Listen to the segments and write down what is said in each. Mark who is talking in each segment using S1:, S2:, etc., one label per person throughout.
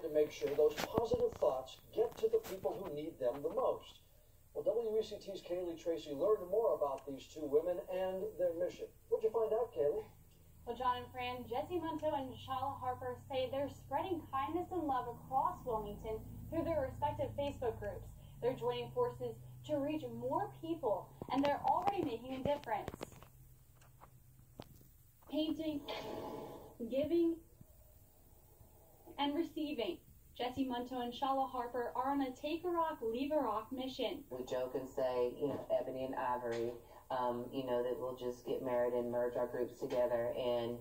S1: to make sure those positive thoughts get to the people who need them the most. Well, WECT's Kaylee Tracy learned more about these two women and their mission. What'd you find out, Kaylee?
S2: Well, John and Fran, Jesse Munto and Shala Harper say they're spreading kindness and love across Wilmington through their respective Facebook groups. They're joining forces to reach more people, and they're already making a difference. Painting, giving, and receiving. Jesse Munto and Shala Harper are on a take a rock, leave a rock mission.
S3: We joke and say, Ebony and Ivory, that we'll just get married and merge our groups together and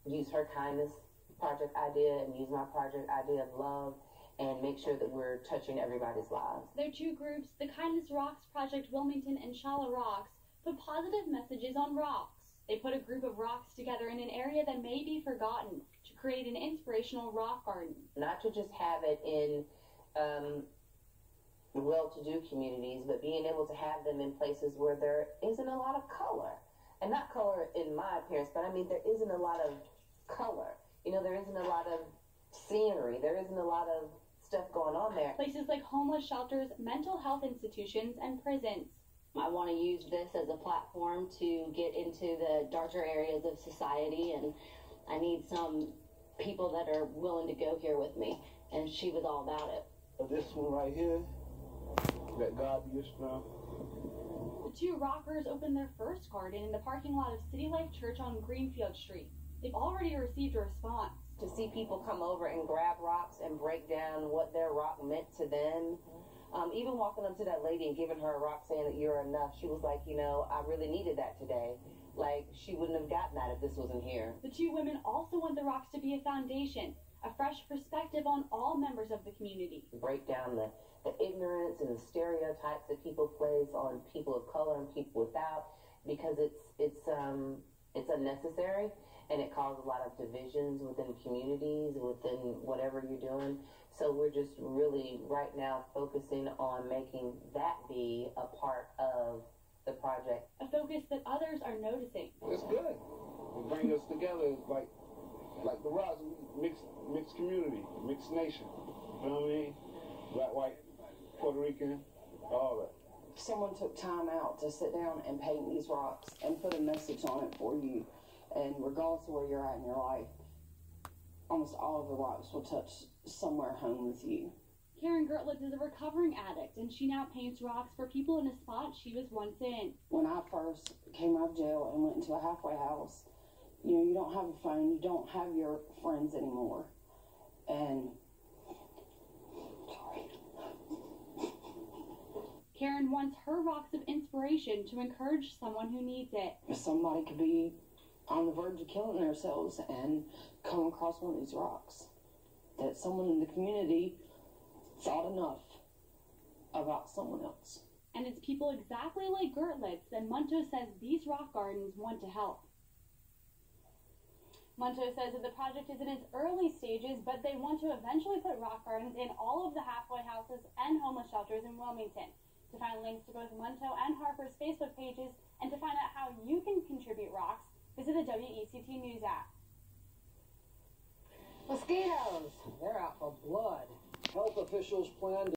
S3: use her kindness project idea and use my project idea of love and make sure that we're touching everybody's lives.
S2: Their two groups, the Kindness Rocks Project Wilmington and Shala Rocks, put positive messages on rocks. They put a group of rocks together in an area that may be forgotten to create an inspirational rock garden.
S3: Not to just have it in well-to-do communities, but being able to have them in places where there isn't a lot of color. And not color in my appearance, but I mean there isn't a lot of color. There isn't a lot of scenery. There isn't a lot of stuff going on there.
S2: Places like homeless shelters, mental health institutions, and prisons.
S4: I want to use this as a platform to get into the darker areas of society, and I need some people that are willing to go here with me, and she was all about it.
S5: This one right here, let God be your strength.
S2: The two rockers opened their first garden in the parking lot of City Life Church on Greenfield Street. They've already received a response.
S3: To see people come over and grab rocks and break down what their rock meant to them. Even walking up to that lady and giving her a rock saying that you're enough, she was like, I really needed that today. Like, she wouldn't have gotten that if this wasn't here.
S2: The two women also want the rocks to be a foundation, a fresh perspective on all members of the community.
S3: Break down the ignorance and the stereotypes that people place on people of color and people without, because it's unnecessary. And it caused a lot of divisions within communities, within whatever you're doing. So we're just really right now focusing on making that be a part of the project.
S2: A focus that others are noticing.
S5: It's good. It brings us together like the Rocks, mixed community, mixed nation. You know what I mean? Black, white, Puerto Rican, all that.
S6: Someone took time out to sit down and paint these rocks and put a message on it for you. And regardless of where you're at in your life, almost all of the rocks will touch somewhere home with you.
S2: Karen Gertlitz is a recovering addict, and she now paints rocks for people in a spot she was once in.
S6: When I first came out of jail and went into a halfway house, you don't have a phone, you don't have your friends anymore. And
S2: Karen wants her rocks of inspiration to encourage someone who needs it.
S6: Somebody could be on the verge of killing themselves and come across one of these rocks. That someone in the community thought enough about someone else.
S2: And it's people exactly like Gertlitz that Munto says these rock gardens want to help. Munto says that the project is in its early stages, but they want to eventually put rock gardens in all of the halfway houses and homeless shelters in Wilmington. To find links to both Munto and Harper's Facebook pages and to find out how you can contribute rocks, visit the WECT News app.
S7: Mosquitoes, they're out for blood.
S1: Health officials plan to